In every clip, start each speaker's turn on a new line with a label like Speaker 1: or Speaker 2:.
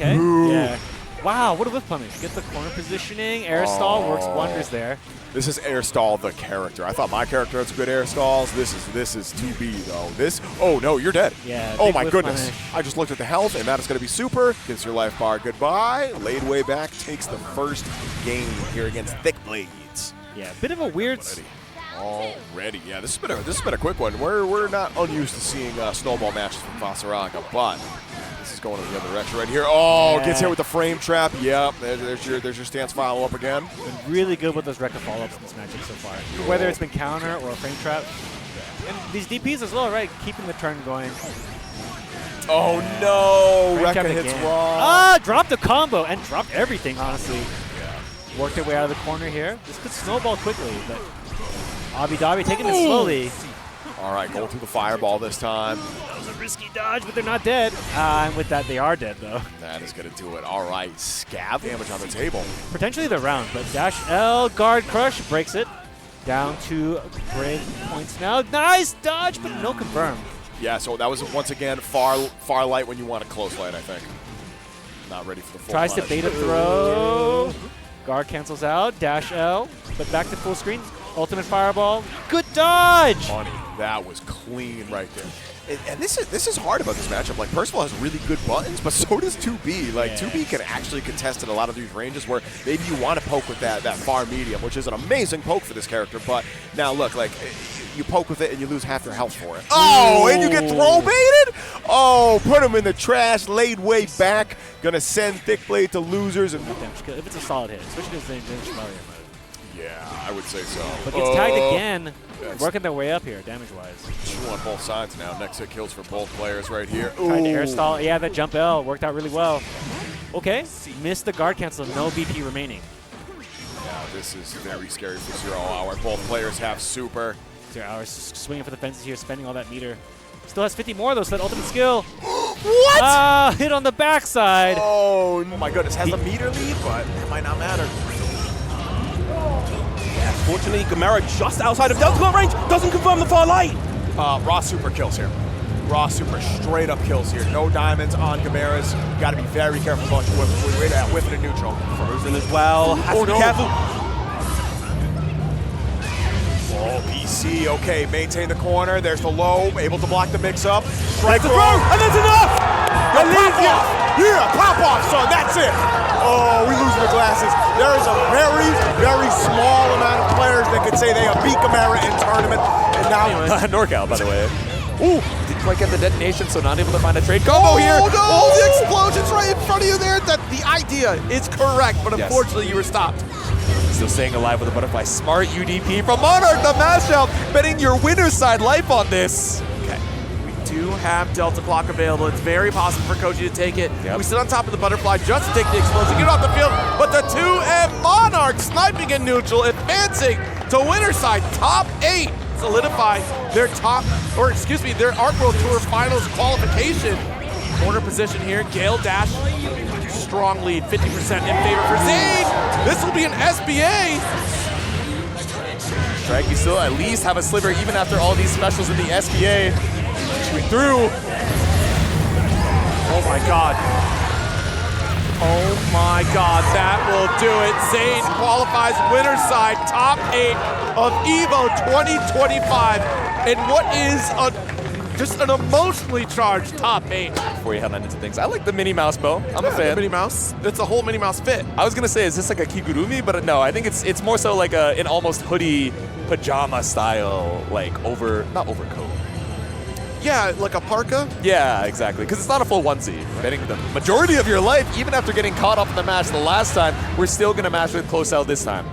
Speaker 1: Okay.
Speaker 2: Ooh.
Speaker 1: Yeah. Wow, what a whiff punish. Get the corner positioning. Air stall works wonders there.
Speaker 2: This is air stall the character. I thought my character had some good air stalls. This is 2B though. This, oh no, you're dead.
Speaker 1: Yeah.
Speaker 2: Oh
Speaker 1: big
Speaker 2: my
Speaker 1: whiff
Speaker 2: goodness.
Speaker 1: punish.
Speaker 2: I just looked at the health and that is going to be super. Gives your life bar goodbye. Laid way back takes the first game here against Thick Blades.
Speaker 1: Yeah, bit of a weird.
Speaker 2: Already, yeah. This has been a quick one. We're not unused to seeing snowball matches from Vasaraga, but this is going in the other direction right here. Oh,
Speaker 1: Yeah.
Speaker 2: gets hit with the frame trap. Yep, there's your stance follow up again.
Speaker 1: Been really good with those Rekka follow-ups in this matchup so far. Whether it's been counter or a frame trap. And these DPs as well, right? Keeping the turn going.
Speaker 2: Oh no,
Speaker 1: Frame
Speaker 2: Rekka
Speaker 1: trap
Speaker 2: hits
Speaker 1: again.
Speaker 2: wrong.
Speaker 1: Ah, dropped the combo and dropped everything, honestly. Worked their way out of the corner here. This could snowball quickly, but Abu Dhabi taking it slowly.
Speaker 2: All right, going through the fireball this time.
Speaker 1: That was a risky dodge, but they're not dead. And with that, they are dead, though.
Speaker 2: That is going to do it. All right, scav damage on the table.
Speaker 1: Potentially the round, but Dash L guard crush breaks it. Down to break points now. Nice dodge, but no confirm.
Speaker 2: Yeah, so that was once again far light when you want a close light, I think. Not ready for the full
Speaker 1: Tries to
Speaker 2: punish.
Speaker 1: bait a throw. Guard cancels out. Dash L, but back to full screen. Ultimate fireball. Good dodge.
Speaker 2: Money. That was clean right there. And this is hard about this matchup. Like, Percival has really good buttons, but so does 2B. Like, 2B can actually contest at a lot of these ranges where maybe you want to poke with that far medium, which is an amazing poke for this character. But now look, like, you poke with it and you lose half your health for it. Oh, and you get throw baited? Oh, put him in the trash, laid way back. Gonna send Thick Blade to losers. And
Speaker 1: If it's a solid hit, switching to Zane mode.
Speaker 2: yeah, I would say so.
Speaker 1: But gets tagged again.
Speaker 2: Yes.
Speaker 1: Working their way up here, damage-wise.
Speaker 2: True on both sides now. Next hit kills for both players right here.
Speaker 1: Trying to air
Speaker 2: Ooh.
Speaker 1: stall. Yeah, that jump L worked out really well. Okay, missed the guard cancel. No BP remaining.
Speaker 2: Yeah, this is very scary for 0 Hour. Both players have super.
Speaker 1: 0 Hours swinging for the fences here, spending all that meter. Still has 50 more though, so that ultimate skill.
Speaker 2: What?
Speaker 1: Hit on the backside.
Speaker 2: Oh my goodness, has a meter lead, but it might not matter.
Speaker 3: Fortunately, Gamera just outside of Delta Gun range doesn't confirm the far light.
Speaker 2: Raw super kills here. Raw super straight up kills here. No diamonds on Gamera's. Got to be very careful about your whiffing a neutral.
Speaker 3: Frozen as well. Has to be careful.
Speaker 2: Oh, PC, okay, maintain the corner. There's the low, able to block the mix-up. Strike
Speaker 3: That's a throw, and that's enough!
Speaker 2: Pop off! Yeah, pop off, son, that's it! Oh, we losing the glasses. There is a very, very small amount of players that could say they have beat Gamera in tournament, and now...
Speaker 4: NorCal, by the way. Ooh, didn't quite get the detonation, so not able to find a trade combo here.
Speaker 3: Oh, no! The explosion's right in front of you there. The idea is correct, but unfortunately you were stopped.
Speaker 4: Still staying alive with a butterfly. Smart UDP from Monarch, the mashup, betting your winner's side life on this.
Speaker 3: Okay, we do have Delta Clock available. It's very possible for Koji to take it.
Speaker 4: Yep.
Speaker 3: We sit on top of the butterfly just to take the explosion, get off the field, but the 2M Monarch sniping in neutral, advancing to winner's side, top 8, solidify their their Arc World Tour Finals qualification. Corner position here, Gale Dash, strong lead, 50% in favor for Zane. This will be an SBA.
Speaker 4: Strike, you still at least have a sliver even after all these specials in the SBA. Shooting through.
Speaker 3: Oh my God. Oh my God, that will do it. Zane qualifies winner's side, top 8 of EVO 2025. And what is just an emotionally charged top 8.
Speaker 4: Before you head on into things, I like the Minnie Mouse bow. I'm a fan.
Speaker 3: Minnie Mouse. It's a whole Minnie Mouse fit.
Speaker 4: I was gonna say, is this like a Kigurumi? But no, I think it's more so like an almost hoodie pajama style, like not overcoat.
Speaker 3: Yeah, like a parka.
Speaker 4: Yeah, exactly, because it's not a full onesie. Betting the majority of your life, even after getting caught up in the match the last time, we're still gonna match with close out this time.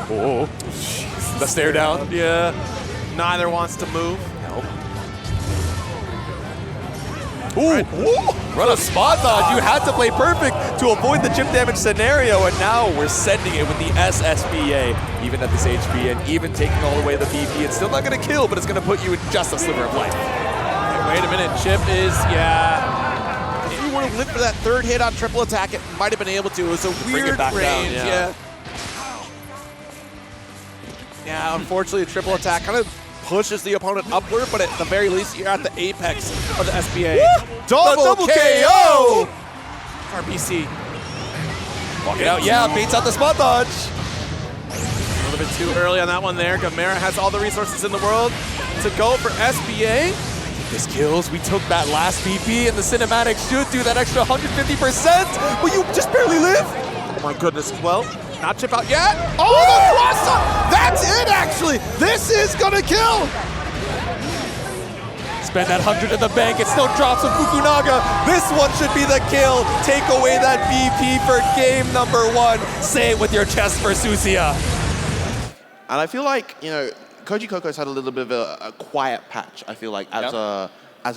Speaker 4: Oh, the stare down.
Speaker 3: Yeah, neither wants to move.
Speaker 4: Nope. Ooh, run a spot dodge. You had to play perfect to avoid the chip damage scenario, and now we're sending it with the SSBA, even at this HP, and even taking all the way the VP. It's still not going to kill, but it's going to put you in just a sliver of life.
Speaker 3: Hey, wait a minute, Chip is, if you would have lived for that third hit on triple attack, it might have been able to. It was a
Speaker 4: Bring it
Speaker 3: weird
Speaker 4: back
Speaker 3: range,
Speaker 4: down,
Speaker 3: yeah. Yeah, unfortunately, the triple attack kind of pushes the opponent upward, but at the very least, you're at the apex of the SBA.
Speaker 4: Double KO!
Speaker 3: BC.
Speaker 4: Walk it out, yeah, baits out the spot dodge.
Speaker 3: A little bit too early on that one there. Gamera has all the resources in the world to go for SBA.
Speaker 4: This kills, we took that last VP and the cinematic should do that extra 150%, but you just barely live.
Speaker 3: Oh my goodness, well, not chip out yet. Oh, the cross up! That's it actually! This is gonna kill!
Speaker 4: Spend that 100 in the bank, it still drops from Fukunaga. This one should be the kill. Take away that VP for game number 1. Say it with your chest for Susia.
Speaker 5: And I feel like, you know, Kojicoco's had a little bit of a quiet patch, I feel like, as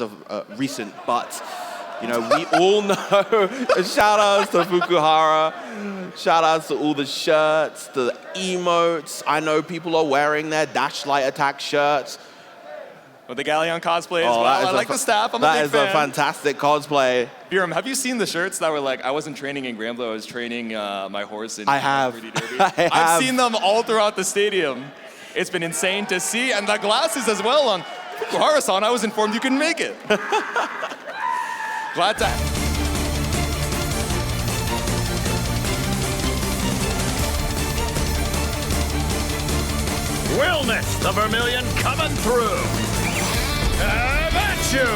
Speaker 5: of recent, but, you know, we all know, shout outs to Fukuhara, shout outs to all the shirts, the emotes. I know people are wearing their Dash Light Attack shirts.
Speaker 4: With the Galleon cosplay as well. I like the staff, I'm a big fan.
Speaker 5: That is a fantastic cosplay.
Speaker 4: Biram, have you seen the shirts that were like, I wasn't training in Granblue, I was training my horse in
Speaker 5: I have.
Speaker 4: 3D Derby?
Speaker 5: I have.
Speaker 4: I've seen them all throughout the stadium. It's been insane to see, and the glasses as well on Fukuhara-san, I was informed you couldn't make it. Glad to...
Speaker 6: Wellness, the Vermilion coming through. Have at you!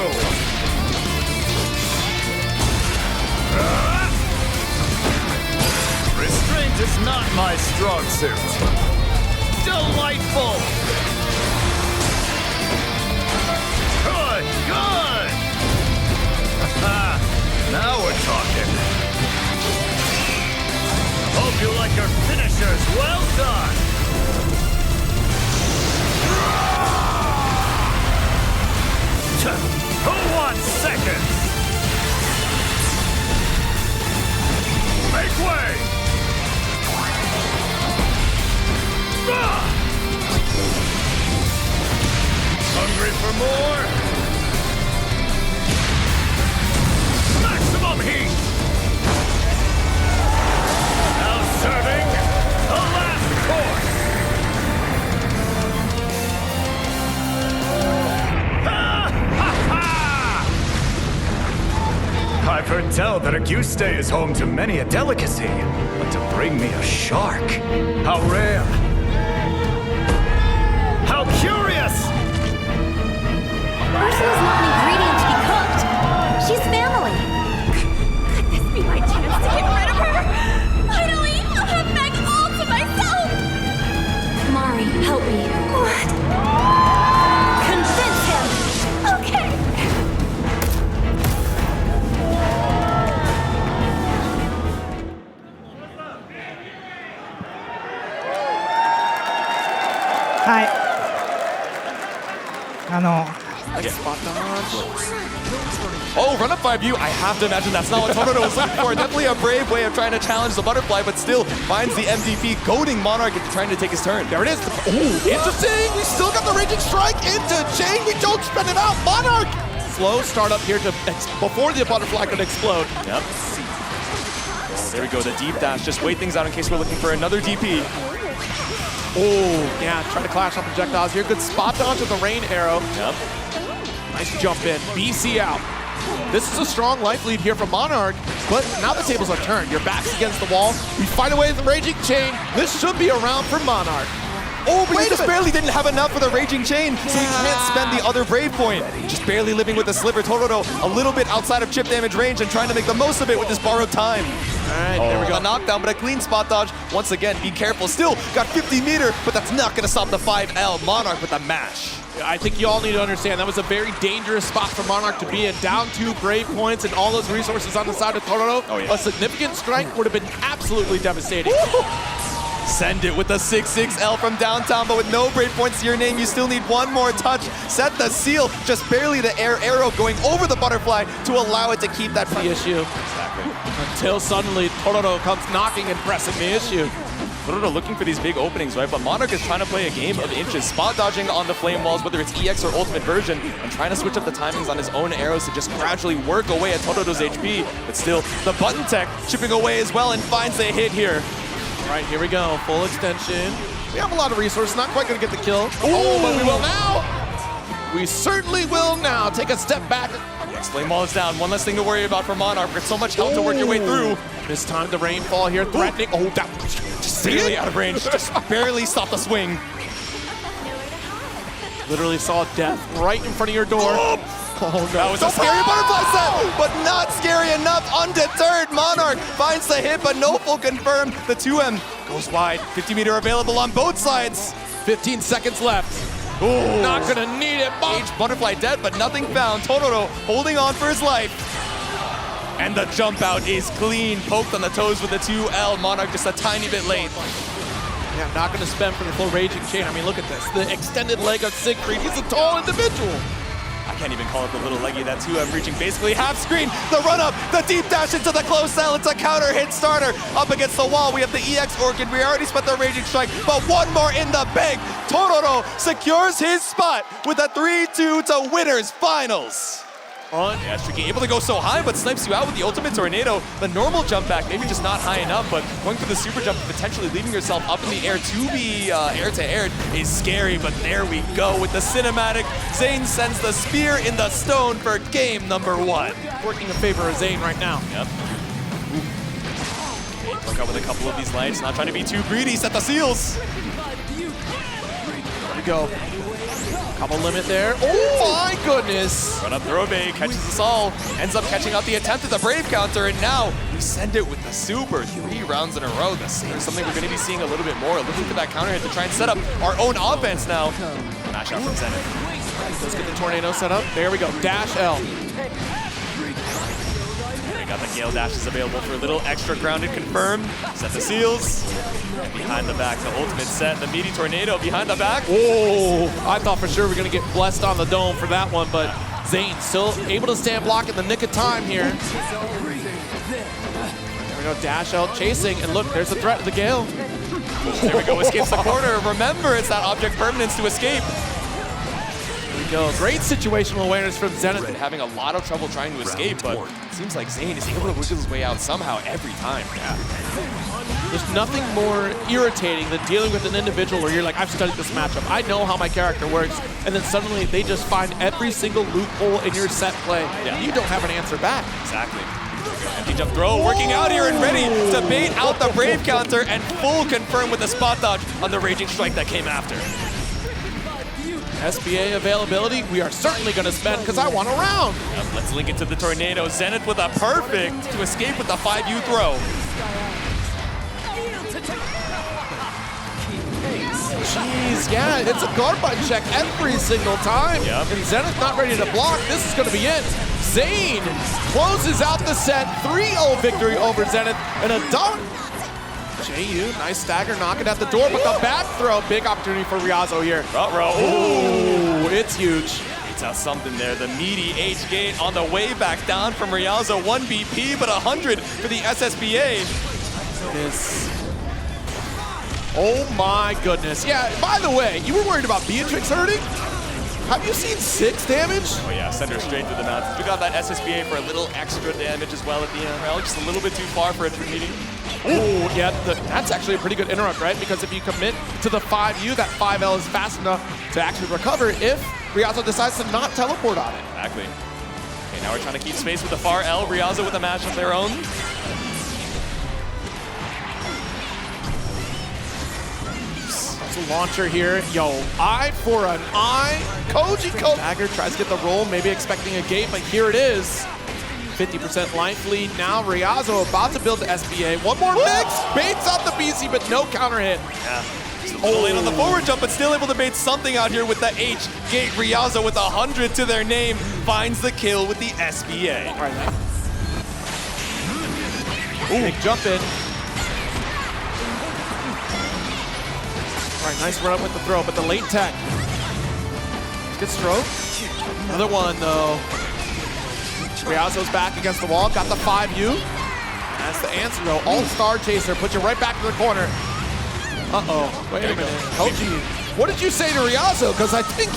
Speaker 6: Restraint is not my strong suit. Delightful! Good, good! Now we're talking. Hope you like your finishers. Well done! Who wants seconds? Make way! Hungry for more? Maximum heat! Now serving the last course! I've heard tell that Auguste is home to many a delicacy, but to bring me a shark, how rare! How curious!
Speaker 7: Ursula's not an ingredient to be cooked. She's family. Could this be my chance to get rid of her? Finally, I'll have Meg all to myself! Mari, help me. What? Convince him! Okay.
Speaker 4: Oh, run up 5U. I have to imagine that's not what Tororo was looking for. Definitely a brave way of trying to challenge the butterfly, but still finds the MVP, goading Monarch into trying to take his turn.
Speaker 3: There it is. Ooh, interesting. We still got the Raging Strike into Chain. We don't spend it out. Monarch. Slow start up here to before the butterfly could explode.
Speaker 4: Yep. There we go. The deep dash. Just wait things out in case we're looking for another DP.
Speaker 3: Oh, yeah. Trying to clash on projectiles here. Good spot dodge with the rain arrow.
Speaker 4: Yep.
Speaker 3: Nice jump in. BC out. This is a strong life lead here from Monarch, but now the tables are turned. Your back's against the wall. We find a way with the Raging Chain. This should be a round for Monarch.
Speaker 4: Oh, but you just barely didn't have enough for the Raging Chain, so you can't spend the other Brave Point. Just barely living with the Sliver. Tororo a little bit outside of chip damage range and trying to make the most of it with this borrowed time.
Speaker 3: All right, there we go.
Speaker 4: A knockdown, but a clean spot dodge. Once again, be careful. Still got 50 meter, but that's not going to stop the 5L. Monarch with the mash.
Speaker 3: I think you all need to understand that was a very dangerous spot for Monarch to be in. Down 2 Brave Points and all those resources on the side of Tororo.
Speaker 4: Oh, yeah.
Speaker 3: A significant strike would have been absolutely devastating.
Speaker 4: Send it with the 6-6L from downtown, but with no Brave Points to your name, you still need one more touch. Set the seal, just barely the air arrow going over the butterfly to allow it to keep that free
Speaker 3: issue.
Speaker 4: Exactly.
Speaker 3: Until suddenly Tororo comes knocking and pressing the issue.
Speaker 4: Tororo looking for these big openings, right? But Monarch is trying to play a game of inches, spot dodging on the flame walls, whether it's EX or ultimate version, and trying to switch up the timings on his own arrows to just gradually work away at Tororo's HP. But still, the button tech chipping away as well and finds a hit here.
Speaker 3: All right, here we go. Full extension. We have a lot of resources. Not quite going to get the kill. Oh, but we will now. We certainly will now. Take a step back.
Speaker 4: Explain Wall is down. One less thing to worry about for Monarch. There's so much health to work your way through.
Speaker 3: This time the rainfall here threatening. Oh, that
Speaker 4: Just barely out of range. Just barely stopped the swing.
Speaker 3: literally saw death right in front of your door. Oh no.
Speaker 4: That was a scary
Speaker 2: Butterfly set, but not scary enough. Undeterred, Monarch finds the hit, but no full confirmed. The 2M goes wide. 50-meter available on both sides.
Speaker 3: 15 seconds left. Ooh. Not gonna need it.
Speaker 4: Each butterfly dead, but nothing found. Tororo holding on for his life. And the jump out is clean. Poked on the toes with the 2L. Monarch just a tiny bit late.
Speaker 3: Yeah, I'm not gonna spend for the full raging chain. I mean, look at this. The extended leg of Siegfried. He's a tall individual.
Speaker 4: I can't even call it the little leggy. That 2M reaching basically half screen. The run up, the deep dash into the close cell. It's a counter hit starter. Up against the wall, we have the EX Orchid. We already spent the Raging Strike, but one more in the bag. Tororo secures his spot with a 3-2 to winners finals. Yeah, Tricky able to go so high, but snipes you out with the ultimate tornado. The normal jump back, maybe just not high enough, but going through the super jump, potentially leaving yourself up in the air to be air-to-air is scary, but there we go with the cinematic. Zane sends the spear in the stone for game number 1.
Speaker 3: Working in favor of Zane right now.
Speaker 4: Yep. Look out with a couple of these lights, not trying to be too greedy, set the seals.
Speaker 3: There we go. Couple limit there. Oh my goodness.
Speaker 4: Run up throw bait, catches us all. Ends up catching out the attempt at the Brave counter, and now we send it with the super 3 rounds in a row. The same is something we're going to be seeing a little bit more. Looking for that counter hit to try and set up our own offense now. Mash out from Zenith.
Speaker 3: Let's get the tornado set up. There we go. Dash L.
Speaker 4: We got the Gale dashes available for a little extra grounded confirmed. Set the seals. And behind the back, the ultimate set. The meaty tornado behind the back.
Speaker 3: Oh, I thought for sure we were going to get blessed on the dome for that one, but Zane still able to stand block in the nick of time here. There we go, dash out, chasing, and look, there's the threat of the Gale.
Speaker 4: There we go, escapes the corner. Remember, it's that object permanence to escape.
Speaker 3: There we go, great situational awareness from Zenith.
Speaker 4: Been having a lot of trouble trying to escape, but it seems like Zane is able to wiggle his way out somehow every time. Yeah.
Speaker 3: There's nothing more irritating than dealing with an individual where you're like, I've studied this matchup, I know how my character works, and then suddenly they just find every single loophole in your set play. Yeah. You don't have an answer back.
Speaker 4: Exactly. Empty jump throw, working out here and ready to bait out the Brave counter and full confirm with the spot dodge on the Raging Strike that came after.
Speaker 3: SBA availability, we are certainly going to spend because I want a round.
Speaker 4: Yep, let's link it to the tornado. Zenith with a perfect to escape with the 5U throw.
Speaker 3: Jeez, yeah, it's a guard button check every single time.
Speaker 4: Yep.
Speaker 3: And Zenith not ready to block. This is going to be it. Zane closes out the set. 3-0 victory over Zenith. And a dunk. JU, nice stagger, knocking at the door, but the back throw, big opportunity for Ryazo here.
Speaker 4: Ooh,
Speaker 3: it's huge.
Speaker 4: It's out something there. The meaty H-gate on the way back down from Ryazo. 1 BP, but 100 for the SSBA.
Speaker 3: Oh my goodness. Yeah, by the way, you were worried about Beatrix hurting? Have you seen 6 damage?
Speaker 4: Oh yeah, send her straight to the mountains. We got that SSBA for a little extra damage as well at the end. Well, just a little bit too far for a true meeting.
Speaker 3: Oh, yeah, that's actually a pretty good interrupt, right? Because if you commit to the 5U, that 5L is fast enough to actually recover if Ryazo decides to not teleport on it.
Speaker 4: Exactly. Okay, now we're trying to keep space with the far L. Ryazo with a match of their own.
Speaker 3: It's a launcher here. Yo, eye for an eye. Kojicoco. Dagger tries to get the roll, maybe expecting a gate, but here it is. 50% life lead now. Ryazo about to build the SBA. One more mix. Baits out the BC, but no counter hit.
Speaker 4: Yeah. Still late on the forward jump, but still able to bait something out here with the H gate. Ryazo with 100 to their name finds the kill with the SBA.
Speaker 3: All right. Big jump in. All right, nice run up with the throw, but the late tech. Good stroke. Another one, though. Ryazo's back against the wall, got the 5U. That's the answer, though. All-star chaser, puts you right back to the corner. Uh-oh, wait a minute. Koji, what did you say to Ryazo? Because I think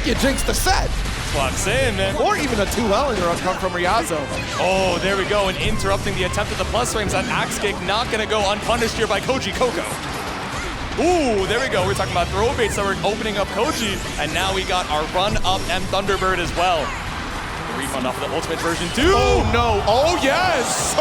Speaker 3: you jinxed the set.
Speaker 4: That's what I'm saying, man.
Speaker 3: Or even a 2L interrupt come from Ryazo.
Speaker 4: Oh, there we go, and interrupting the attempt at the plus frames. That axe kick not gonna go unpunished here by Kojicoco. Ooh, there we go. We're talking about throw baits that were opening up Koji, and now we got our run-up M Thunderbird as well. refund off of the ultimate version too.
Speaker 3: Oh no! Oh yes!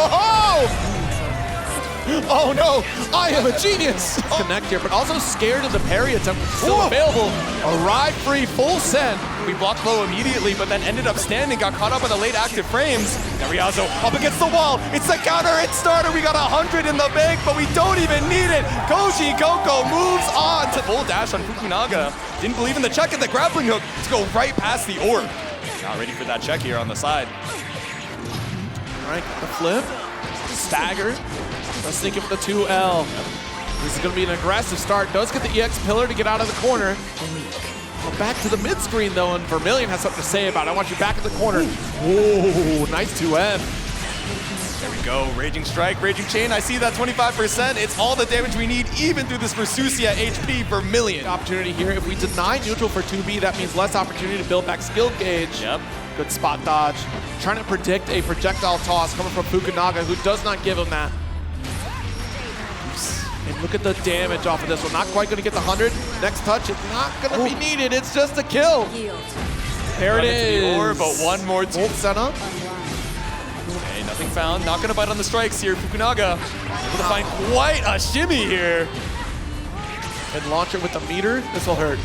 Speaker 3: Oh no! I am a genius! Connect here, but also scared of the parry attempt, which is still available. Arrive free, full send.
Speaker 4: We blocked low immediately, but then ended up standing, got caught up by the late active frames. Now Riazo up against the wall. It's the counter hit starter. We got 100 in the bank, but we don't even need it. Kojicoco moves on to full dash on Fukunaga. Didn't believe in the check at the grappling hook to go right past the orb. Not ready for that check here on the side.
Speaker 3: All right, the flip, stagger. Let's sneak it with the 2L. This is going to be an aggressive start. Does get the EX pillar to get out of the corner. Well, back to the mid screen though, and Vermilion has something to say about it. I want you back in the corner. Whoa, nice 2M.
Speaker 4: There we go, Raging Strike, Raging Chain. I see that 25%. It's all the damage we need, even through this Versusia HP Vermilion.
Speaker 3: Opportunity here. If we deny neutral for 2B, that means less opportunity to build back skill gauge.
Speaker 4: Yep.
Speaker 3: Good spot dodge. Trying to predict a projectile toss coming from Fukunaga, who does not give him that. And look at the damage off of this one. Not quite going to get the 100. Next touch is not going to be needed. It's just a kill. There it is.
Speaker 4: Orb, but one more
Speaker 3: Volt setup.
Speaker 4: Okay, nothing found. Not going to bite on the strikes here. Fukunaga able to find quite a shimmy here.
Speaker 3: And launch it with the meter. This will hurt.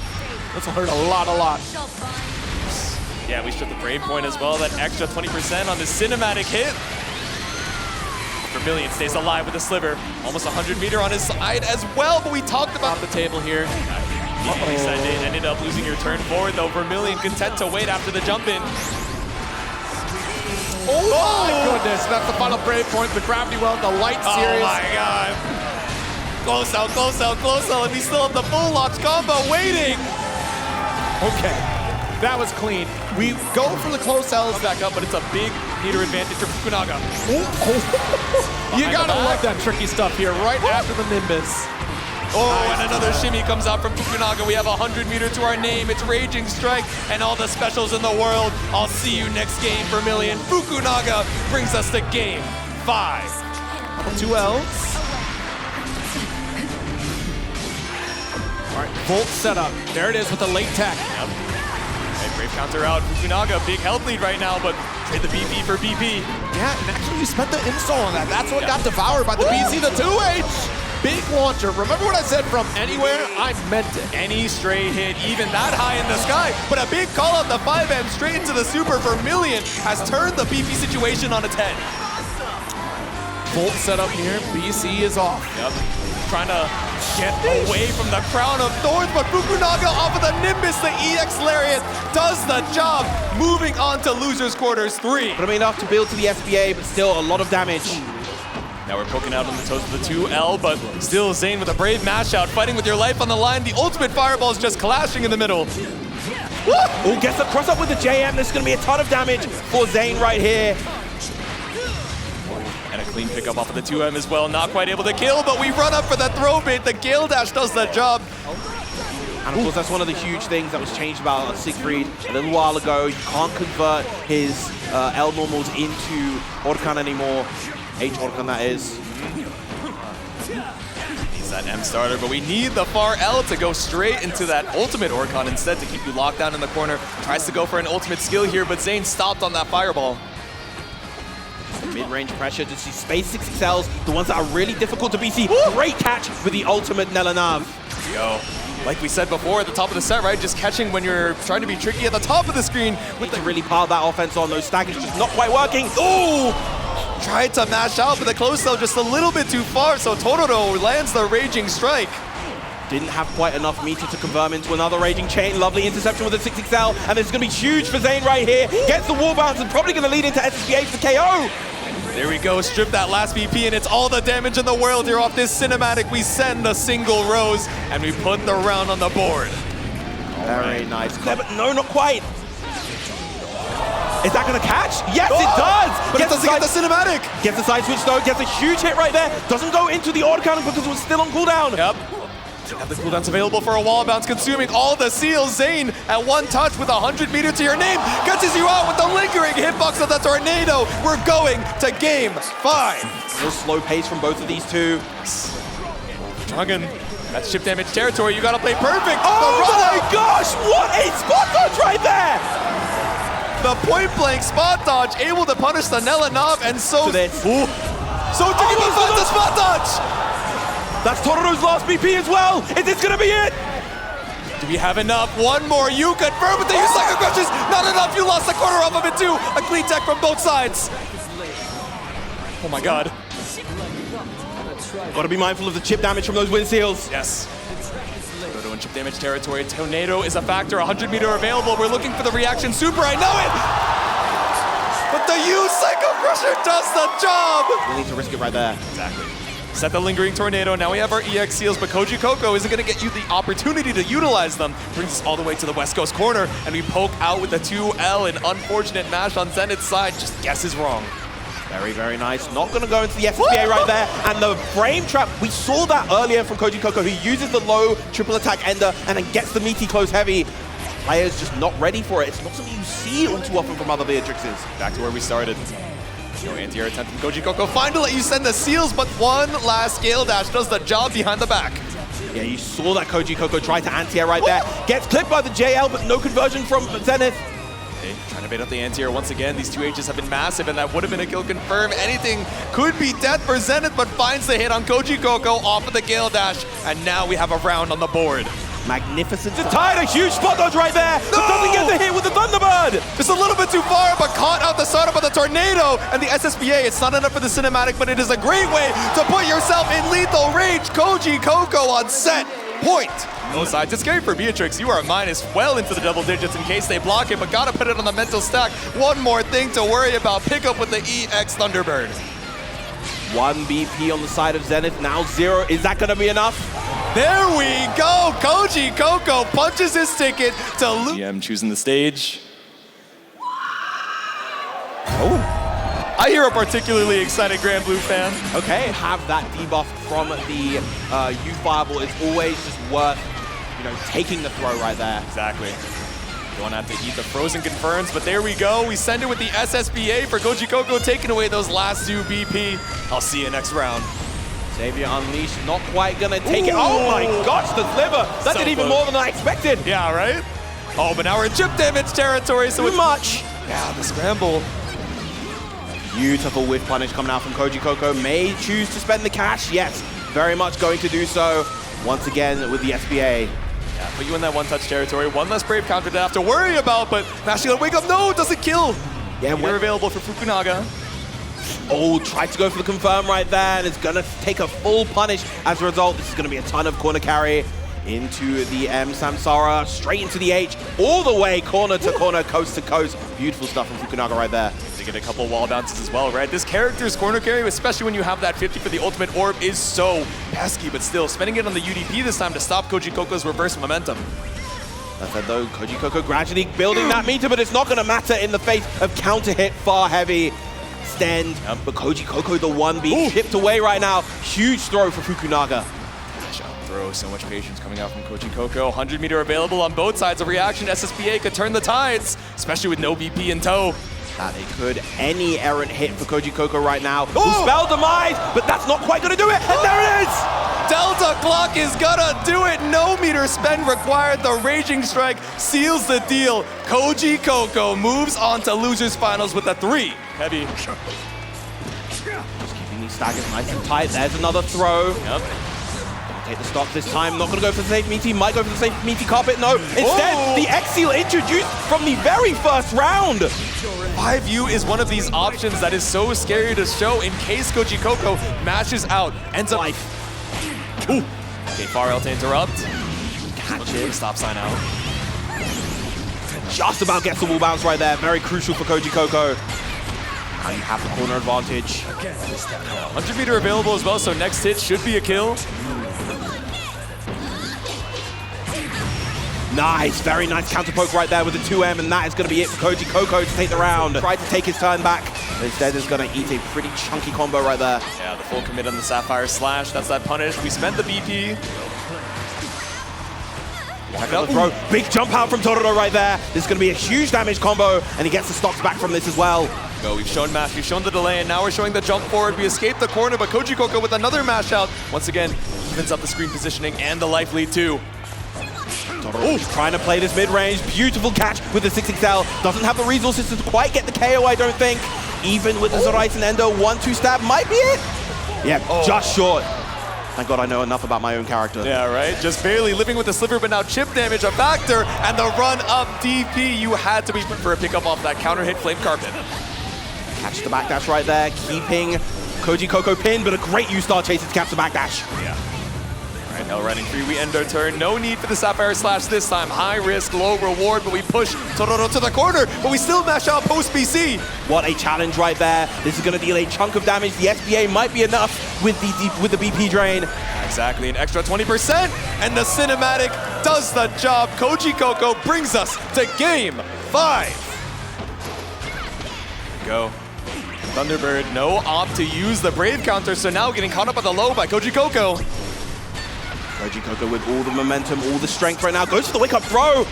Speaker 3: This will hurt a lot.
Speaker 4: Yeah, we showed the Brave Point as well. That extra 20% on the cinematic hit. Vermilion stays alive with the sliver. Almost 100 meter on his side as well, but we talked about
Speaker 3: The table here.
Speaker 4: Ended up losing your turn forward, though. Vermilion content to wait after the jump in.
Speaker 3: Oh my goodness, that's the final Brave Point. The gravity well, the light series.
Speaker 4: Oh my god. Close out, close out, close out. And we still have the full launch combo waiting.
Speaker 3: Okay, that was clean. We go for the close L's.
Speaker 4: Back up, but it's a big meter advantage for Fukunaga.
Speaker 3: You gotta love that tricky stuff here right after the Nimbus.
Speaker 4: Oh, and another shimmy comes out from Fukunaga. We have 100 meter to our name. It's Raging Strike and all the specials in the world. I'll see you next game, Vermilion. Fukunaga brings us to game 5.
Speaker 3: 2 L's. All right, Volt setup. There it is with the late tech.
Speaker 4: Yep. Okay, Brave counter out. Fukunaga, big health lead right now, but trade the BP for BP.
Speaker 3: Yeah, and actually you spent the install on that. That's what got devoured by the BC, the 2H. Big launcher. Remember what I said from anywhere? I meant it.
Speaker 4: Any stray hit, even that high in the sky, but a big call out the 5M straight into the super. Vermilion has turned the BP situation on its head.
Speaker 3: Volt setup here. BC is off.
Speaker 4: Yep. Trying to get away from the crown of thorns, but Fukunaga off of the Nimbus, the EX Lariat, does the job, moving on to losers quarters 3.
Speaker 5: But I mean, enough to build to the SBA, but still a lot of damage.
Speaker 4: Now we're poking out on the toes of the 2L, but still Zane with a brave mash out, fighting with your life on the line. The ultimate fireball is just clashing in the middle.
Speaker 5: Oh, gets the cross up with the JM. This is going to be a ton of damage for Zane right here.
Speaker 4: And a clean pickup off of the 2M as well. Not quite able to kill, but we run up for the throw bait. The Gale Dash does the job.
Speaker 5: And of course, that's one of the huge things that was changed about Siegfried a little while ago. You can't convert his L normals into Orkan anymore. H Orkan, that is.
Speaker 4: Needs that M starter, but we need the far L to go straight into that ultimate Orkan instead to keep you locked down in the corner. Tries to go for an ultimate skill here, but Zane stopped on that fireball.
Speaker 5: Mid-range pressure to see space 6XLs, the ones that are really difficult to BC. Great catch with the ultimate Nelanav.
Speaker 4: Yo, like we said before at the top of the set, right? Just catching when you're trying to be tricky at the top of the screen.
Speaker 5: With to really pile that offense on. Those stackers just not quite working. Oh!
Speaker 4: Tried to mash out, but the close cell just a little bit too far, so Tororo lands the Raging Strike.
Speaker 5: Didn't have quite enough meter to convert him into another Raging Chain. Lovely interception with the 6XL, and this is going to be huge for Zane right here. Gets the wall bounce and probably going to lead into SSBH for KO.
Speaker 4: There we go, strip that last VP, and it's all the damage in the world here off this cinematic. We send a single rose, and we put the round on the board.
Speaker 5: Very nice. But no, not quite. Is that going to catch? Yes, it does!
Speaker 4: But it doesn't get the cinematic!
Speaker 5: Gets the side switch though, gets a huge hit right there. Doesn't go into the auto cannon because it was still on cooldown.
Speaker 4: Yep. Have the cooldowns available for a wall bounce, consuming all the seals. Zane at one touch with 100 meter to your name. Catches you out with the lingering hitbox of the tornado. We're going to game 5.
Speaker 5: Real slow pace from both of these two.
Speaker 4: Dragon, that's chip damage territory. You gotta play perfect.
Speaker 5: Oh my gosh, what a spot dodge right there!
Speaker 4: The point-blank spot dodge able to punish the Nelanov, and so... Ooh. So Tricky finds the spot dodge!
Speaker 5: That's Tororo's last BP as well. Is this gonna be it?
Speaker 4: Do we have enough? One more. You confirm with the use Psycho Crushes. Not enough. You lost the corner off of it too. A clean tech from both sides. Oh my god.
Speaker 5: Gotta be mindful of the chip damage from those wind seals.
Speaker 4: Yes. Tororo in chip damage territory. Tornado is a factor. 100 meter available. We're looking for the reaction super. I know it. But the use Psycho Crusher does the job.
Speaker 5: We need to risk it right there.
Speaker 4: Exactly. Set the lingering tornado. Now we have our EX seals, but Kojicoco isn't going to get you the opportunity to utilize them. Brings us all the way to the West Coast corner, and we poke out with the 2L. An unfortunate mash on Zenith's side. Just guesses wrong.
Speaker 5: Very, very nice. Not going to go into the SPA right there. And the frame trap, we saw that earlier from Kojicoco. He uses the low triple attack ender and then gets the meaty close heavy. Players just not ready for it. It's not something you see all too often from other Beatrixes.
Speaker 4: Back to where we started. No anti-air attempt from Kojicoco. Fine to let you send the seals, but one last scale dash does the job behind the back.
Speaker 5: Yeah, you saw that Kojicoco try to anti-air right there. Gets clipped by the JL, but no conversion from Zenith.
Speaker 4: Okay, trying to bait up the anti-air once again. These 2Hs have been massive, and that would have been a kill confirm. Anything could be death for Zenith, but finds the hit on Kojicoco off of the gale dash, and now we have a round on the board.
Speaker 5: Magnificent. Just tied a huge spot dodge right there, but doesn't get the hit with the Thunderbird.
Speaker 4: Just a little bit too far, but caught out the startup of the tornado and the SSBA. It's not enough for the cinematic, but it is a great way to put yourself in lethal range. Kojicoco on set point. No sides. It's scary for Beatrix. You are minus well into the double digits in case they block it, but gotta put it on the mental stack. One more thing to worry about. Pick up with the EX Thunderbird.
Speaker 5: 1 BP on the side of Zenith, now 0. Is that gonna be enough?
Speaker 4: There we go! Kojicoco punches his ticket to lose. GM choosing the stage. Oh. I hear a particularly excited Granblue fan.
Speaker 5: Okay, have that debuff from the U-Fireball. It's always just worth, taking the throw right there.
Speaker 4: Exactly. Don't have to eat the frozen confirms, but there we go. We send it with the SSBA for Kojicoco, taking away those last 2 BP. I'll see you next round.
Speaker 5: Xavier Unleashed, not quite gonna take it. Oh my gosh, the sliver! That did even more than I expected.
Speaker 4: Yeah, right? Oh, but now we're in chip damage territory, so
Speaker 5: too much.
Speaker 4: Yeah, the scramble.
Speaker 5: Beautiful whiff punish coming out from Kojicoco. May choose to spend the cash. Yes, very much going to do so. Once again with the SBA.
Speaker 4: Yeah, put you in that one-touch territory. One less brave counter to have to worry about, but Mashing wake up. No, it doesn't kill.
Speaker 5: Yeah,
Speaker 4: we're available for Fukunaga.
Speaker 5: Oh, tried to go for the confirm right there, and it's gonna take a full punish. As a result, this is gonna be a ton of corner carry into the M Samsara, straight into the H, all the way corner to corner, coast to coast. Beautiful stuff from Fukunaga right there.
Speaker 4: They get a couple wall bounces as well, right? This character's corner carry, especially when you have that 50 for the ultimate orb, is so pesky, but still, spending it on the UDP this time to stop Kojicoco's reverse momentum.
Speaker 5: That said though, Kojicoco gradually building that meter, but it's not gonna matter in the face of counter hit, far heavy. Extend, but Kojicoco, the one being chipped away right now. Huge throw for Fukunaga.
Speaker 4: Throw, so much patience coming out from Kojicoco. 100 meter available on both sides of reaction. SSBA could turn the tides, especially with no BP in tow.
Speaker 5: That it could. Any errant hit for Kojicoco right now. Spell demise, but that's not quite gonna do it, and there it is!
Speaker 4: Delta Clock is gonna do it. No meter spend required. The Raging Strike seals the deal. Kojicoco moves on to losers finals with a 3. Heavy.
Speaker 5: Just keeping these staggers nice and tight. There's another throw.
Speaker 4: Yep.
Speaker 5: Take the stock this time. Not gonna go for the safe meaty. Might go for the safe meaty carpet. No. Instead, the X-Seal introduced from the very first round.
Speaker 4: 5U is one of these options that is so scary to show in case Kojicoco mashes out. Ends up. Ooh. Okay, far L to interrupt.
Speaker 5: Catch it.
Speaker 4: Stop sign out.
Speaker 5: Just about gets the wall bounce right there. Very crucial for Kojicoco. Now you have the corner advantage.
Speaker 4: 100 meter available as well, so next hit should be a kill.
Speaker 5: Nice, very nice counter poke right there with the 2M, and that is going to be it for Kojicoco to take the round. Tried to take his turn back, but instead is going to eat a pretty chunky combo right there.
Speaker 4: Yeah, the full commit on the Sapphire Slash. That's that punish. We spent the BP.
Speaker 5: Throw. Big jump out from Tororo right there. This is going to be a huge damage combo, and he gets the stocks back from this as well.
Speaker 4: Go, we've shown mash, we've shown the delay, and now we're showing the jump forward. We escaped the corner, but Kojicoco with another mash out. Once again, evens up the screen positioning and the life lead too.
Speaker 5: Tororo trying to play this mid-range. Beautiful catch with the 6XL. Doesn't have the resources to quite get the KO, I don't think. Even with the Zoraisen Endo, 1-2 stab might be it. Yeah, just short. Thank God I know enough about my own character.
Speaker 4: Yeah, right? Just barely living with the sliver, but now chip damage a factor, and the run-up DP. You had to be for a pickup off that counter hit Flame Carpet.
Speaker 5: Catch the backdash right there, keeping Kojicoco pinned, but a great U-Star chases to catch the backdash.
Speaker 4: Yeah. All right, now running free, we end our turn. No need for the Sapphire Slash this time. High risk, low reward, but we push Tororo to the corner, but we still mash out post BC.
Speaker 5: What a challenge right there. This is going to deal a chunk of damage. The SBA might be enough with the BP drain.
Speaker 4: Exactly, an extra 20%, and the cinematic does the job. Kojicoco brings us to game 5. Go. Thunderbird, no opt to use the Brave counter, so now getting caught up at the low by Kojicoco.
Speaker 5: Kojicoco with all the momentum, all the strength right now, goes for the wake-up throw.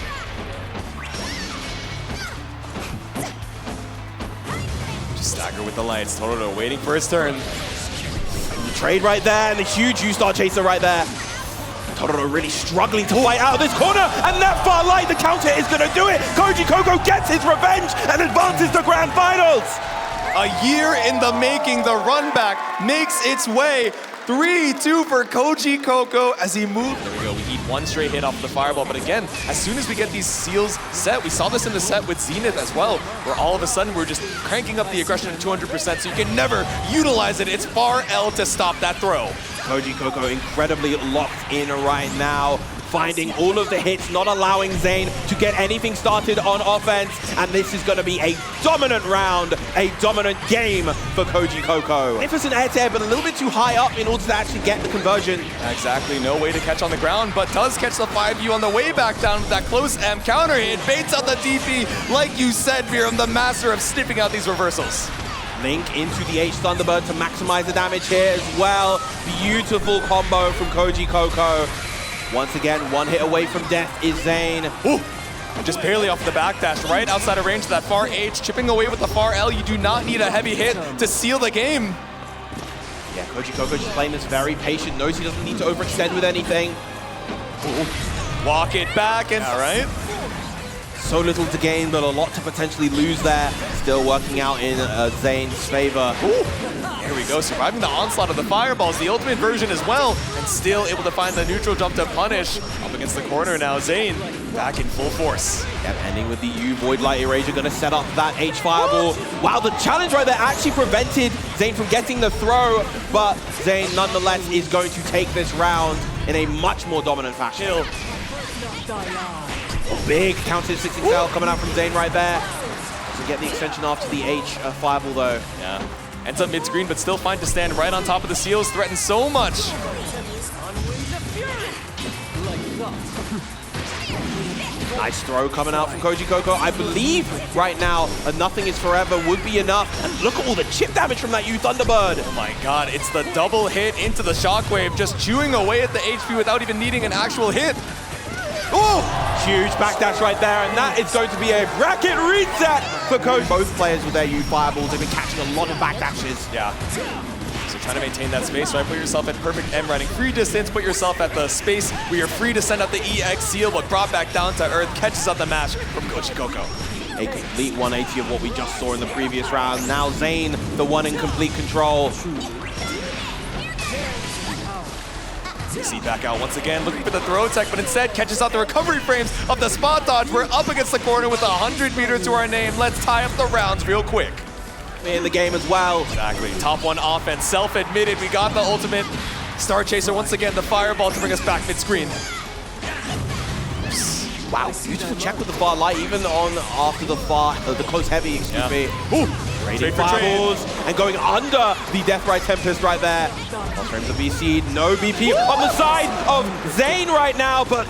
Speaker 4: Just stagger with the lights. Tororo waiting for his turn.
Speaker 5: The trade right there, and the huge U-Star chaser right there. Tororo really struggling to fight out of this corner, and that far light, the counter is going to do it. Kojicoco gets his revenge and advances to Grand Finals.
Speaker 4: A year in the making, the run back makes its way. 3-2 for Kojicoco as he moves. There we go, we eat one straight hit off the fireball, but again, as soon as we get these seals set, we saw this in the set with Zenith as well, where all of a sudden we're just cranking up the aggression to 200%, so you can never utilize it. It's far L to stop that throw.
Speaker 5: Kojicoco incredibly locked in right now, finding all of the hits, not allowing Zane to get anything started on offense, and this is going to be a dominant round, a dominant game for Kojicoco. Magnificent air, but a little bit too high up in order to actually get the conversion.
Speaker 4: Exactly, no way to catch on the ground, but does catch the 5U on the way back down with that close M counter hit, baits out the DP, like you said, Viram, the master of sniffing out these reversals.
Speaker 5: Link into the H Thunderbird to maximize the damage here as well. Beautiful combo from Kojicoco. Once again, one hit away from death is Zane.
Speaker 4: Ooh. Just barely off the backdash, right outside of range of that far H, chipping away with the far L. You do not need a heavy hit to seal the game.
Speaker 5: Yeah, Kojicoco just playing this very patient, knows he doesn't need to overextend with anything.
Speaker 4: Ooh. Walk it back, and all right.
Speaker 5: So little to gain, but a lot to potentially lose there. Still working out in Zane's favor.
Speaker 4: Ooh. Here we go, surviving the onslaught of the fireballs, the ultimate version as well, and still able to find the neutral jump to punish. Up against the corner now, Zane back in full force.
Speaker 5: Yep, ending with the U Void Light Erasure, gonna set up that H Fireball. Wow, the challenge right there actually prevented Zane from getting the throw, but Zane nonetheless is going to take this round in a much more dominant fashion.
Speaker 4: Chill.
Speaker 5: Big counter 6XL coming out from Zane right there. To get the extension after the H Fireball though.
Speaker 4: Yeah. Ends up mid-screen, but still fine to stand right on top of the seals. Threatens so much.
Speaker 5: Nice throw coming out from Kojicoco. I believe right now a Nothing is Forever would be enough. And look at all the chip damage from that U Thunderbird.
Speaker 4: Oh my god, it's the double hit into the shockwave, just chewing away at the HP without even needing an actual hit.
Speaker 5: Oh, huge backdash right there, and that is going to be a bracket reset for Koji. Both players with their U Fireballs have been catching a lot of backdashes.
Speaker 4: Yeah. So trying to maintain that space, right? Put yourself at perfect M running free distance, put yourself at the space where you're free to send out the EX seal, but brought back down to earth, catches out the mash from Kojicoco.
Speaker 5: A complete 180 of what we just saw in the previous round. Now Zane, the one in complete control.
Speaker 4: See back out once again, looking for the throw tech, but instead catches out the recovery frames of the spot dodge. We're up against the corner with 100 meter to our name. Let's tie up the rounds real quick.
Speaker 5: In the game as well.
Speaker 4: Exactly. Top one offense, self-admitted. We got the ultimate. Star Chaser once again, the fireball to bring us back mid-screen.
Speaker 5: Wow, beautiful check with the far light, even on after the close heavy, excuse me. Ooh, trading fireballs and going under the Deathrite Tempest right there. Frames of BC, no BP on the side of Zane right now, but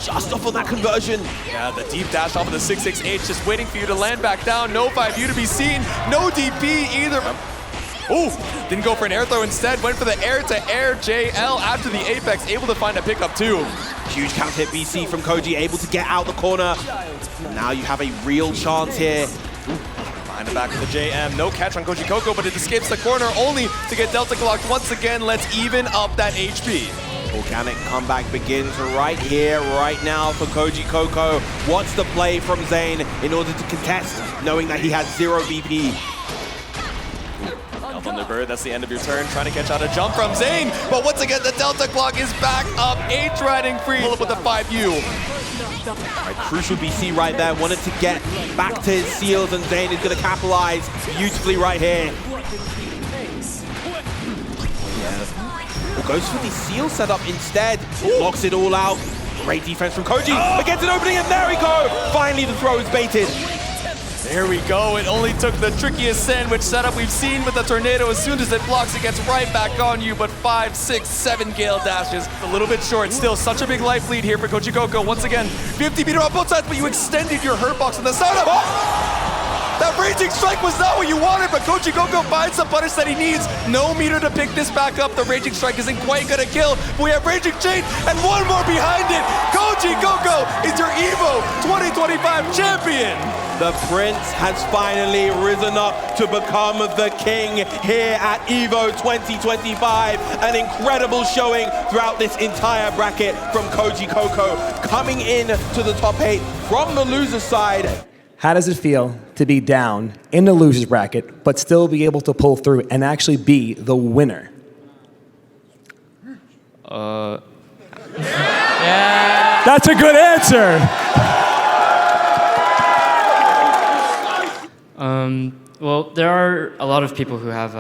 Speaker 5: just off on that conversion.
Speaker 4: Yeah, the deep dash off of the 668, just waiting for you to land back down. No 5U to be seen, no DP either. Ooh, didn't go for an air throw, instead went for the air-to-air JL after the Apex, able to find a pickup too.
Speaker 5: Huge counter hit BC from Koji, able to get out the corner. Now you have a real chance here.
Speaker 4: Behind the back of the JM, no catch on Kojicoco, but it escapes the corner only to get Delta locked once again. Let's even up that HP.
Speaker 5: Organic comeback begins right here, right now for Kojicoco. What's the play from Zane in order to contest, knowing that he has 0 BP?
Speaker 4: Up on the bird, that's the end of your turn. Trying to catch out a jump from Zane, but once again, the Delta clock is back up. H riding free, pull up with the 5U.
Speaker 5: Right, crucial BC right there, wanted to get back to his seals, and Zane is going to capitalize beautifully right here. Goes for the seal setup instead. Locks it all out. Great defense from Koji. But gets an opening, and there we go. Finally, the throw is baited.
Speaker 4: There we go. It only took the trickiest sandwich setup we've seen with the tornado. As soon as it blocks, it gets right back on you. But 5, 6, 7 Gale dashes. A little bit short. Still such a big life lead here for Kojicoco. Once again, 50 meter on both sides, but you extended your hurt box in the startup. That raging strike was not what you wanted, but Kojicoco finds the punish that he needs. No meter to pick this back up. The raging strike isn't quite gonna kill, but we have raging chain and one more behind it. Kojicoco is your EVO 2025 champion.
Speaker 5: The Prince has finally risen up to become the king here at EVO 2025. An incredible showing throughout this entire bracket from Kojicoco, coming in to the top 8 from the loser side.
Speaker 8: How does it feel to be down in the losers bracket, but still be able to pull through and actually be the winner?
Speaker 9: Yeah.
Speaker 8: That's a good answer.
Speaker 9: Well, there are a lot of people who have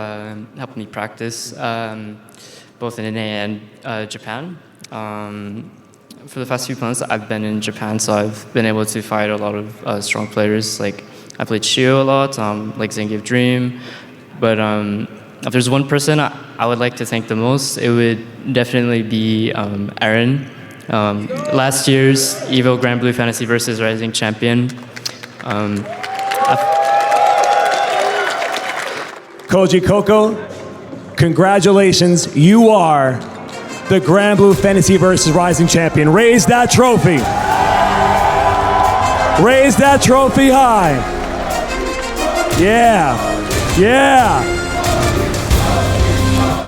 Speaker 9: helped me practice, both in NA and Japan. For the past few months, I've been in Japan, so I've been able to fight a lot of strong players. Like, I played Shio a lot, like Zane gave Dream. But if there's one person I would like to thank the most, it would definitely be Aaron. Last year's EVO Granblue Fantasy Versus Rising champion.
Speaker 8: Kojicoco, congratulations. You are the Granblue Fantasy Versus Rising champion. Raise that trophy. Raise that trophy high. Yeah. Yeah.